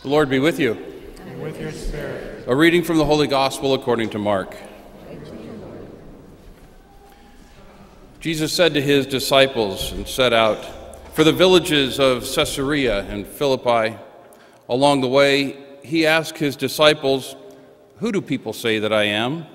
The Lord be with you. And with your spirit. A reading from the Holy Gospel according to Mark. Jesus said to his disciples and set out for the villages of Caesarea and Philippi. Along the way, he asked his disciples, "Who do people say that I am?"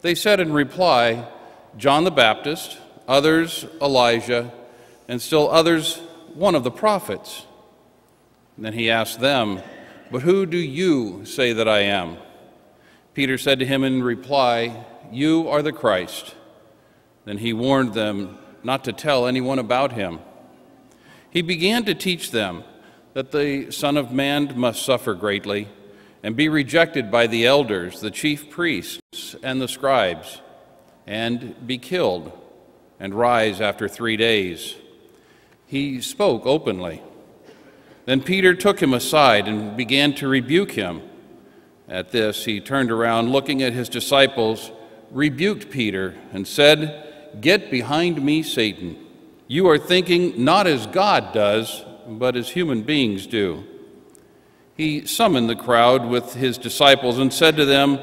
They said in reply, "John the Baptist, others Elijah, and still others one of the prophets." And then he asked them, "But who do you say that I am?" Peter said to him in reply, "You are the Christ." Then he warned them not to tell anyone about him. He began to teach them that the Son of Man must suffer greatly and be rejected by the elders, the chief priests, and the scribes, and be killed, and rise after 3 days. He spoke openly. Then Peter took him aside and began to rebuke him. At this, he turned around, looking at his disciples, rebuked Peter, and said, "Get behind me, Satan. You are thinking not as God does, but as human beings do." He summoned the crowd with his disciples and said to them,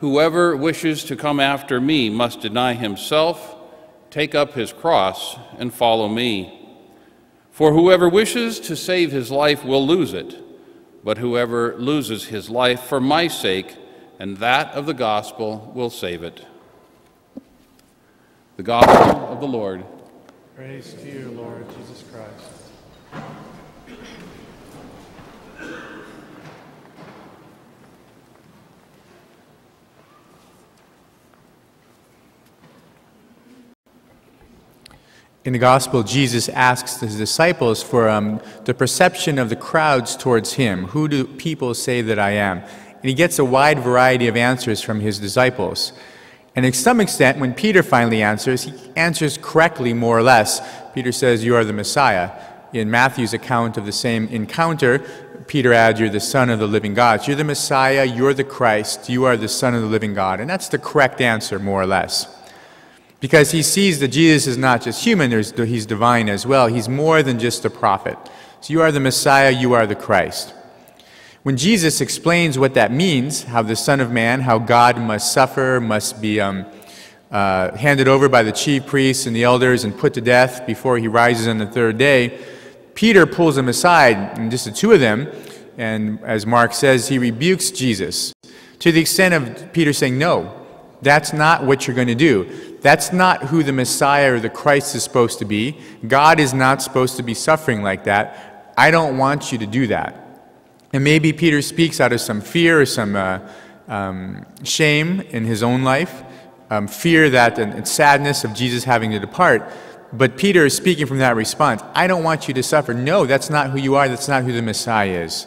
"Whoever wishes to come after me must deny himself, take up his cross, and follow me. For whoever wishes to save his life will lose it, but whoever loses his life for my sake and that of the gospel will save it." The Gospel of the Lord. Praise to you, Lord Jesus Christ. In the Gospel, Jesus asks his disciples for the perception of the crowds towards him. Who do people say that I am? And he gets a wide variety of answers from his disciples. And to some extent, when Peter finally answers, he answers correctly, more or less. Peter says, "You are the Messiah." In Matthew's account of the same encounter, Peter adds, "You're the Son of the living God." So you're the Messiah, you're the Christ, you are the Son of the living God. And that's the correct answer, more or less. Because he sees that Jesus is not just human, he's divine as well. He's more than just a prophet. So you are the Messiah, you are the Christ. When Jesus explains what that means, how the Son of Man, how God must suffer, must be handed over by the chief priests and the elders and put to death before he rises on the third day, Peter pulls him aside, and just the two of them, and as Mark says, he rebukes Jesus to the extent of Peter saying, "No, that's not what you're going to do. That's not who the Messiah or the Christ is supposed to be. God is not supposed to be suffering like that. I don't want you to do that." And maybe Peter speaks out of some fear or some shame in his own life, fear that and sadness of Jesus having to depart. But Peter is speaking from that response. "I don't want you to suffer." No, that's not who you are. That's not who the Messiah is.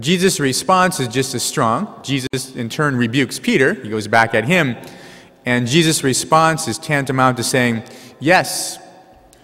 Jesus' response is just as strong. Jesus, in turn, rebukes Peter. He goes back at him. And Jesus' response is tantamount to saying, "Yes,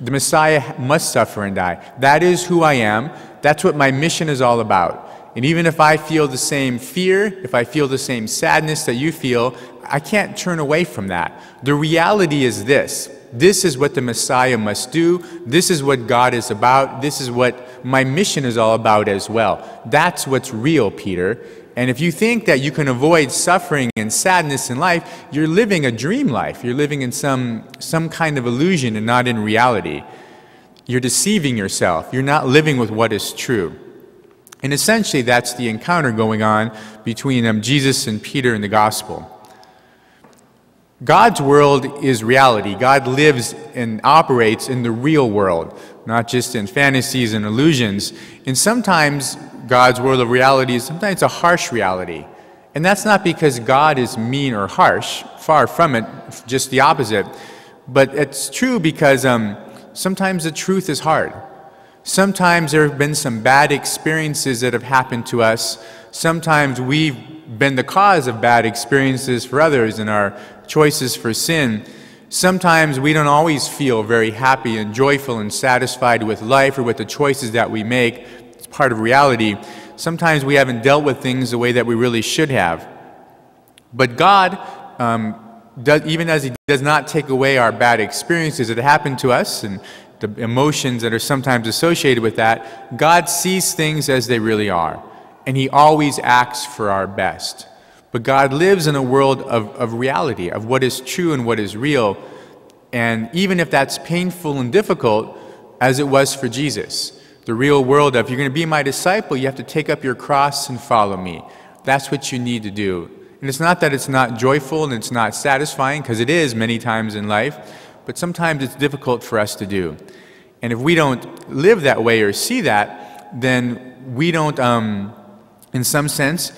the Messiah must suffer and die. That is who I am. That's what my mission is all about. And even if I feel the same fear, if I feel the same sadness that you feel, I can't turn away from that. The reality is this. This is what the Messiah must do. This is what God is about. This is what my mission is all about as well. That's what's real, Peter. And if you think that you can avoid suffering and sadness in life, you're living a dream life. You're living in some kind of illusion and not in reality. You're deceiving yourself. You're not living with what is true." And essentially, that's the encounter going on between Jesus and Peter in the Gospel. God's world is reality. God lives and operates in the real world, not just in fantasies and illusions. And sometimes God's world of reality is sometimes a harsh reality. And that's not because God is mean or harsh. Far from it, just the opposite. But it's true because sometimes the truth is hard. Sometimes there have been some bad experiences that have happened to us. Sometimes we've been the cause of bad experiences for others in our choices for sin. Sometimes we don't always feel very happy and joyful and satisfied with life or with the choices that we make. It's part of reality. Sometimes we haven't dealt with things the way that we really should have. But God, even as He does not take away our bad experiences that happen to us and the emotions that are sometimes associated with that, God sees things as they really are. and he always acts for our best. But God lives in a world of reality, of what is true and what is real. And even if that's painful and difficult, as it was for Jesus, the real world of, if you're going to be my disciple, you have to take up your cross and follow me. That's what you need to do. And it's not that it's not joyful and it's not satisfying, because it is many times in life, but sometimes it's difficult for us to do. And if we don't live that way or see that, then we don't, in some sense,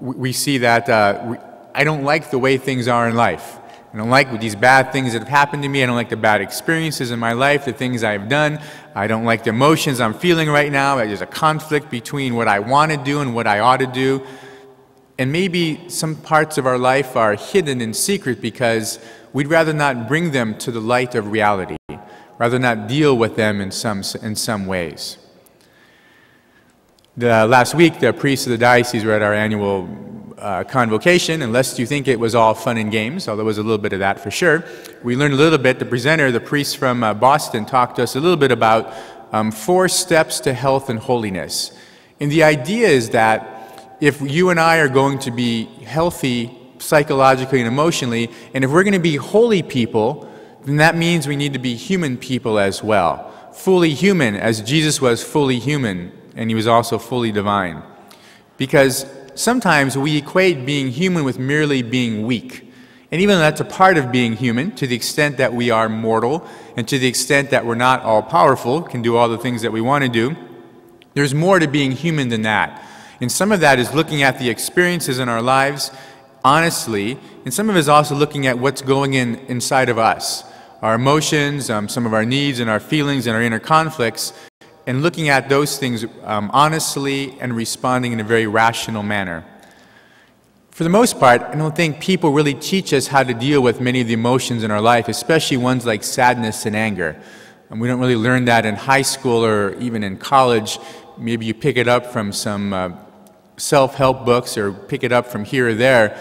we see that I don't like the way things are in life. I don't like these bad things that have happened to me. I don't like the bad experiences in my life, the things I've done. I don't like the emotions I'm feeling right now. There's a conflict between what I want to do and what I ought to do. And maybe some parts of our life are hidden in secret because we'd rather not bring them to the light of reality, rather not deal with them in some ways. Last week, the priests of the diocese were at our annual convocation, and lest you think it was all fun and games, although there was a little bit of that for sure, we learned a little bit. The presenter, the priest from Boston, talked to us a little bit about 4 steps to health and holiness. And the idea is that if you and I are going to be healthy psychologically and emotionally, and if we're going to be holy people, then that means we need to be human people as well. Fully human, as Jesus was fully human, and he was also fully divine. Because sometimes we equate being human with merely being weak. And even though that's a part of being human, to the extent that we are mortal, and to the extent that we're not all-powerful, can do all the things that we want to do, there's more to being human than that. And some of that is looking at the experiences in our lives honestly, and some of it is also looking at what's going inside of us, our emotions, some of our needs and our feelings and our inner conflicts, and looking at those things honestly and responding in a very rational manner. For the most part, I don't think people really teach us how to deal with many of the emotions in our life, especially ones like sadness and anger. And we don't really learn that in high school or even in college. Maybe you pick it up from some self-help books or pick it up from here or there.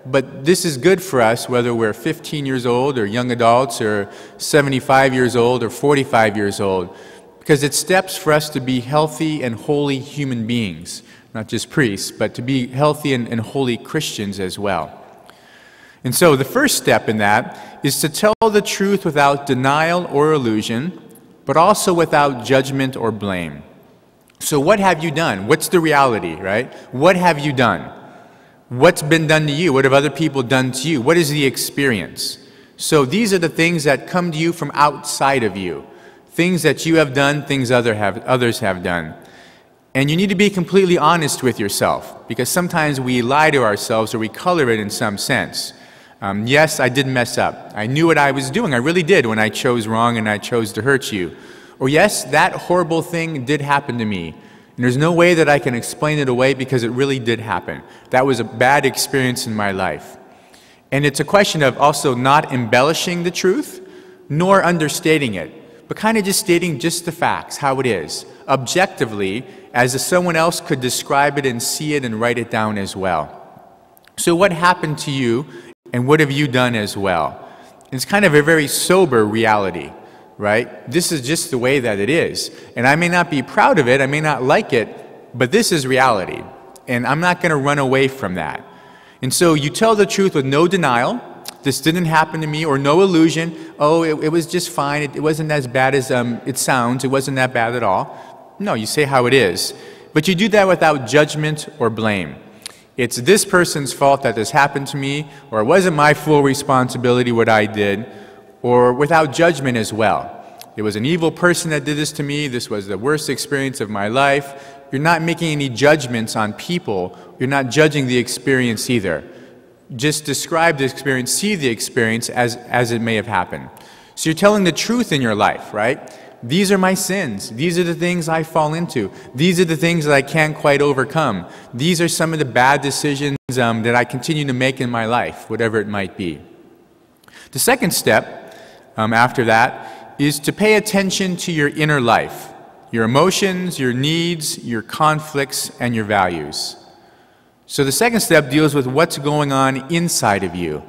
But this is good for us, whether we're 15 years old or young adults or 75 years old or 45 years old, because it's steps for us to be healthy and holy human beings, not just priests, but to be healthy and holy Christians as well. And so the first step in that is to tell the truth without denial or illusion, but also without judgment or blame. So what have you done? What's the reality, right? What have you done? What's been done to you? What have other people done to you? What is the experience? So these are the things that come to you from outside of you. Things that you have done, things others have done. And you need to be completely honest with yourself, because sometimes we lie to ourselves or we color it in some sense. Yes, I did mess up. I knew what I was doing. I really did when I chose wrong and I chose to hurt you. Or yes, that horrible thing did happen to me. And there's no way that I can explain it away because it really did happen. That was a bad experience in my life. And it's a question of also not embellishing the truth, nor understating it, but kind of just stating just the facts, how it is, objectively, as if someone else could describe it and see it and write it down as well. So what happened to you, and what have you done as well? It's kind of a very sober reality. Right? This is just the way that it is. And I may not be proud of it, I may not like it, but this is reality. And I'm not going to run away from that. And so you tell the truth with no denial. This didn't happen to me, or no illusion. Oh, it was just fine. It wasn't as bad as it sounds. It wasn't that bad at all. No, you say how it is. But you do that without judgment or blame. It's this person's fault that this happened to me, or it wasn't my full responsibility what I did, or without judgment as well. It was an evil person that did this to me. This was the worst experience of my life. You're not making any judgments on people. You're not judging the experience either. Just describe the experience, see the experience as it may have happened. So you're telling the truth in your life, right? These are my sins. These are the things I fall into. These are the things that I can't quite overcome. These are some of the bad decisions that I continue to make in my life, whatever it might be. The second step after that is to pay attention to your inner life, your emotions, your needs, your conflicts, and your values. So the second step deals with what's going on inside of you.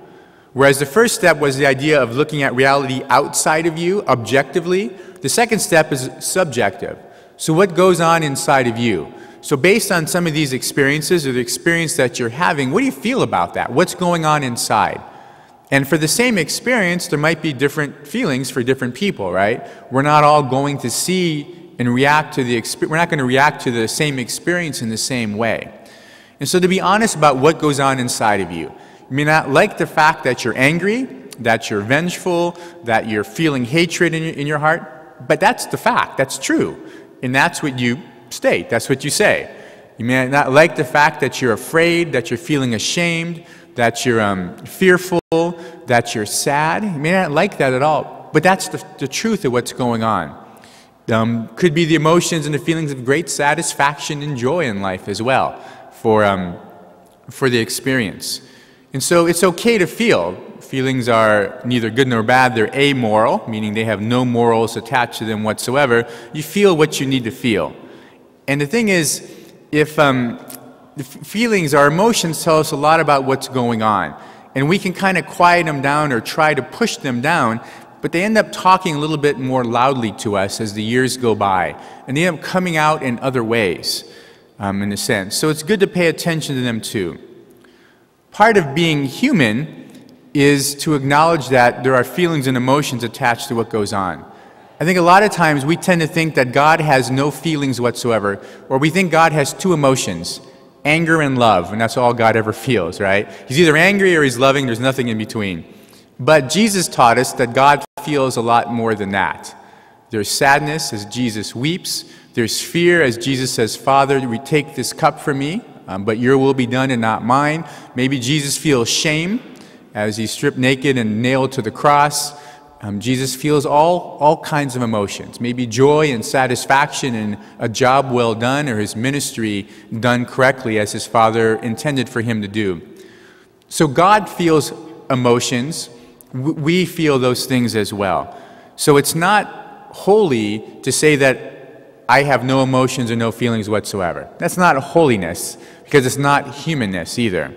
Whereas the first step was the idea of looking at reality outside of you, objectively, the second step is subjective. So what goes on inside of you? So based on some of these experiences or the experience that you're having, what do you feel about that? What's going on inside? And for the same experience, there might be different feelings for different people, right? We're not all going to see and react to the experience. We're not going to react to the same experience in the same way. And so to be honest about what goes on inside of you, you may not like the fact that you're angry, that you're vengeful, that you're feeling hatred in your heart, but that's the fact. That's true. And that's what you state. That's what you say. You may not like the fact that you're afraid, that you're feeling ashamed, that you're fearful, that you're sad. You may not like that at all, but that's the truth of what's going on. Could be the emotions and the feelings of great satisfaction and joy in life as well for the experience. And so it's okay to feel. Feelings are neither good nor bad. They're amoral, meaning they have no morals attached to them whatsoever. You feel what you need to feel. And the thing is, if the feelings, our emotions tell us a lot about what's going on. And we can kind of quiet them down or try to push them down, but they end up talking a little bit more loudly to us as the years go by. And they end up coming out in other ways, in a sense. So it's good to pay attention to them too. Part of being human is to acknowledge that there are feelings and emotions attached to what goes on. I think a lot of times we tend to think that God has no feelings whatsoever, or we think God has two emotions, anger and love, and that's all God ever feels, right? He's either angry or he's loving, there's nothing in between. But Jesus taught us that God feels a lot more than that. There's sadness as Jesus weeps, there's fear as Jesus says, Father, take this cup from me, but your will be done and not mine. Maybe Jesus feels shame as he's stripped naked and nailed to the cross. Jesus feels all kinds of emotions, maybe joy and satisfaction in a job well done or his ministry done correctly as his Father intended for him to do. So God feels emotions. We feel those things as well. So it's not holy to say that I have no emotions or no feelings whatsoever. That's not holiness, because it's not humanness either.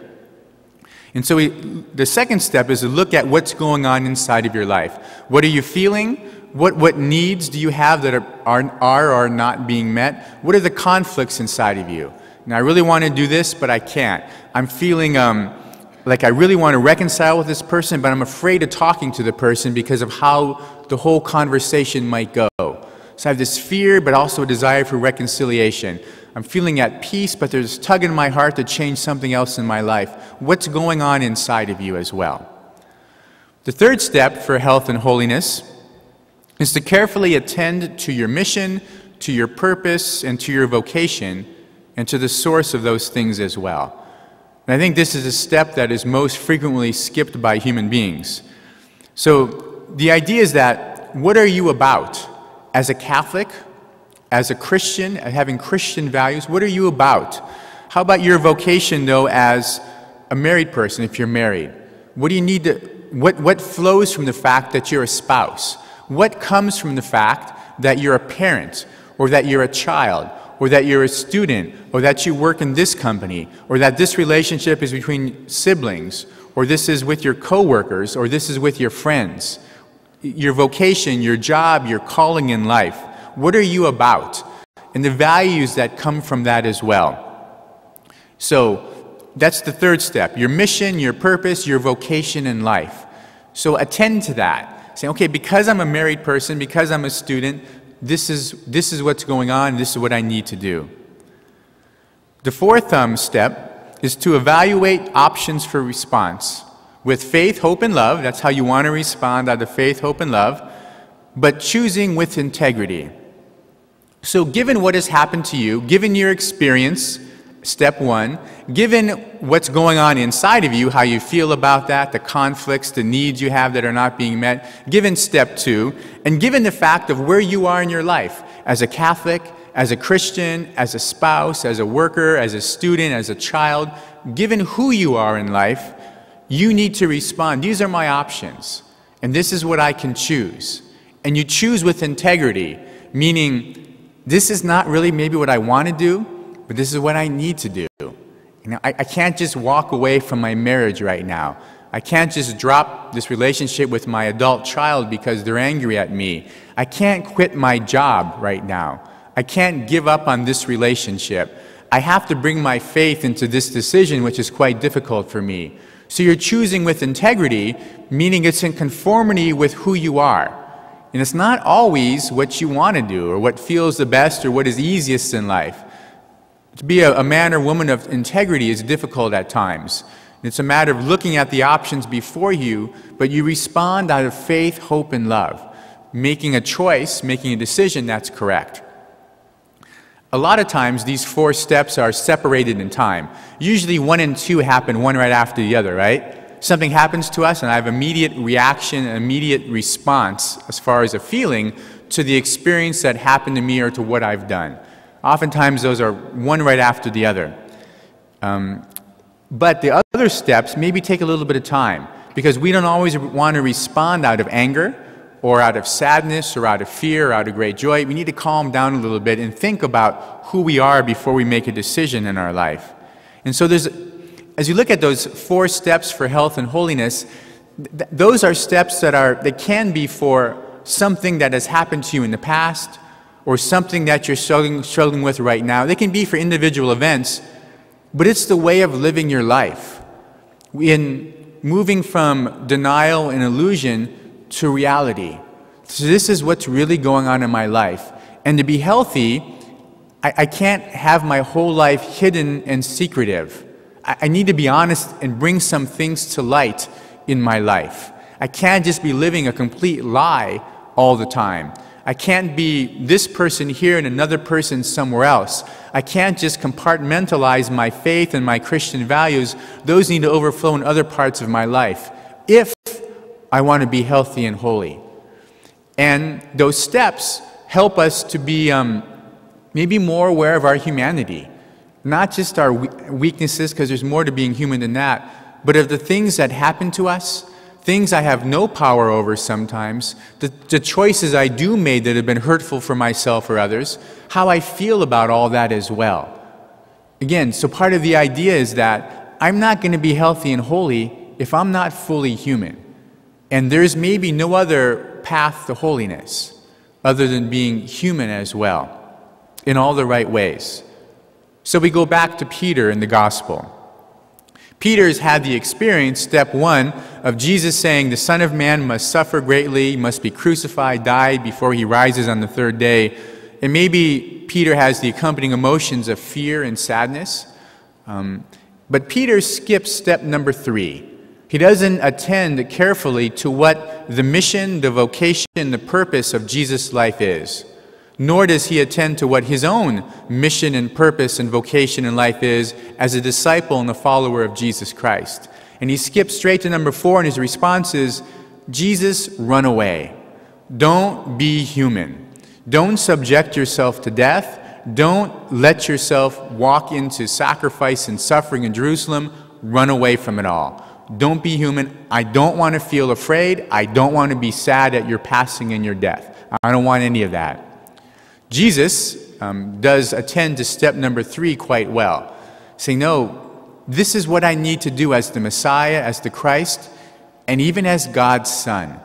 And so the second step is to look at what's going on inside of your life. What are you feeling? What needs do you have that are not being met? What are the conflicts inside of you? Now, I really want to do this, but I can't. I'm feeling like I really want to reconcile with this person, but I'm afraid of talking to the person because of how the whole conversation might go. So I have this fear, but also a desire for reconciliation. I'm feeling at peace, but there's a tug in my heart to change something else in my life. What's going on inside of you as well? The third step for health and holiness is to carefully attend to your mission, to your purpose, and to your vocation, and to the source of those things as well. And I think this is a step that is most frequently skipped by human beings. So the idea is that, what are you about? As a Catholic, as a Christian, having Christian values, what are you about? How about your vocation, though, as a married person, if you're married? What do you need to, what flows from the fact that you're a spouse? What comes from the fact that you're a parent, or that you're a child, or that you're a student, or that you work in this company, or that this relationship is between siblings, or this is with your coworkers, or this is with your friends? Your vocation, your job, your calling in life. What are you about? And the values that come from that as well. So that's the third step. Your mission, your purpose, your vocation in life. So attend to that. Say, okay, because I'm a married person, because I'm a student, this is what's going on, this is what I need to do. The fourth step is to evaluate options for response. With faith, hope, and love, that's how you want to respond, out of faith, hope, and love, but choosing with integrity. So given what has happened to you, given your experience, step one, given what's going on inside of you, how you feel about that, the conflicts, the needs you have that are not being met, given step two, and given the fact of where you are in your life, as a Catholic, as a Christian, as a spouse, as a worker, as a student, as a child, given who you are in life, you need to respond. These are my options, and this is what I can choose. And you choose with integrity, meaning this is not really maybe what I want to do, but this is what I need to do. I can't just walk away from my marriage right now. I can't just drop this relationship with my adult child because they're angry at me. I can't quit my job right now. I can't give up on this relationship. I have to bring my faith into this decision, which is quite difficult for me. So you're choosing with integrity, meaning it's in conformity with who you are. And it's not always what you want to do or what feels the best or what is easiest in life. To be a man or woman of integrity is difficult at times. It's a matter of looking at the options before you, but you respond out of faith, hope, and love, making a choice, making a decision that's correct. A lot of times, these 4 steps are separated in time. Usually 1 and 2 happen one right after the other, right? Something happens to us, and I have immediate reaction, an immediate response, as far as a feeling, to the experience that happened to me or to what I've done. Oftentimes, those are one right after the other. But the other steps maybe take a little bit of time, because we don't always want to respond out of anger, or out of sadness, or out of fear, or out of great joy. We need to calm down a little bit and think about who we are before we make a decision in our life. And so as you look at those 4 steps for health and holiness, those are steps that can be for something that has happened to you in the past, or something that you're struggling with right now. They can be for individual events, but it's the way of living your life. In moving from denial and illusion to reality. So this is what's really going on in my life. And to be healthy, I can't have my whole life hidden and secretive. I need to be honest and bring some things to light in my life. I can't just be living a complete lie all the time. I can't be this person here and another person somewhere else. I can't just compartmentalize my faith and my Christian values. Those need to overflow in other parts of my life if I want to be healthy and holy. And those steps help us to be maybe more aware of our humanity. Not just our weaknesses, because there's more to being human than that, but of the things that happen to us, things I have no power over sometimes, the choices I do make that have been hurtful for myself or others, how I feel about all that as well. Again, so part of the idea is that I'm not going to be healthy and holy if I'm not fully human. And there's maybe no other path to holiness other than being human as well, in all the right ways. So we go back to Peter in the gospel. Peter's had the experience, step 1, of Jesus saying the Son of Man must suffer greatly, must be crucified, die before he rises on the 3rd day. And maybe Peter has the accompanying emotions of fear and sadness. But Peter skips step number 3. He doesn't attend carefully to what the mission, the vocation, the purpose of Jesus' life is. Nor does he attend to what his own mission and purpose and vocation in life is as a disciple and a follower of Jesus Christ. And he skips straight to number 4, and his response is, Jesus, run away. Don't be human. Don't subject yourself to death. Don't let yourself walk into sacrifice and suffering in Jerusalem. Run away from it all. Don't be human. I don't want to feel afraid. I don't want to be sad at your passing and your death. I don't want any of that. Jesus does attend to step number 3 quite well, saying, no, this is what I need to do as the Messiah, as the Christ, and even as God's Son.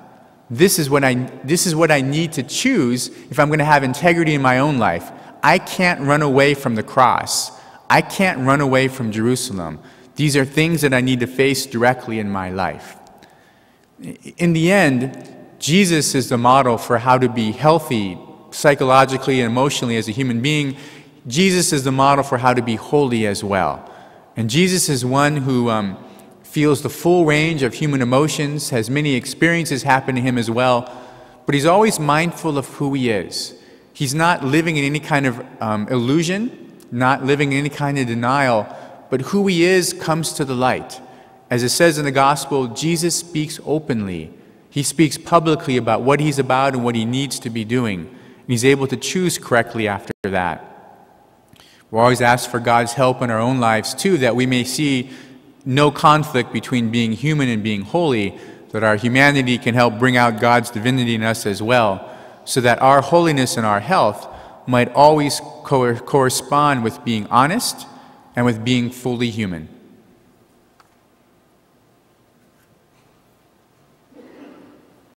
This is what I need to choose if I'm going to have integrity in my own life. I can't run away from the cross. I can't run away from Jerusalem. These are things that I need to face directly in my life. In the end, Jesus is the model for how to be healthy psychologically and emotionally as a human being. Jesus is the model for how to be holy as well. And Jesus is one who feels the full range of human emotions, has many experiences happen to him as well, but he's always mindful of who he is. He's not living in any kind of illusion, not living in any kind of denial, but who he is comes to the light. As it says in the gospel, Jesus speaks openly. He speaks publicly about what he's about and what he needs to be doing. And he's able to choose correctly after that. We're always asked for God's help in our own lives too, that we may see no conflict between being human and being holy, that our humanity can help bring out God's divinity in us as well, so that our holiness and our health might always correspond with being honest and with being fully human.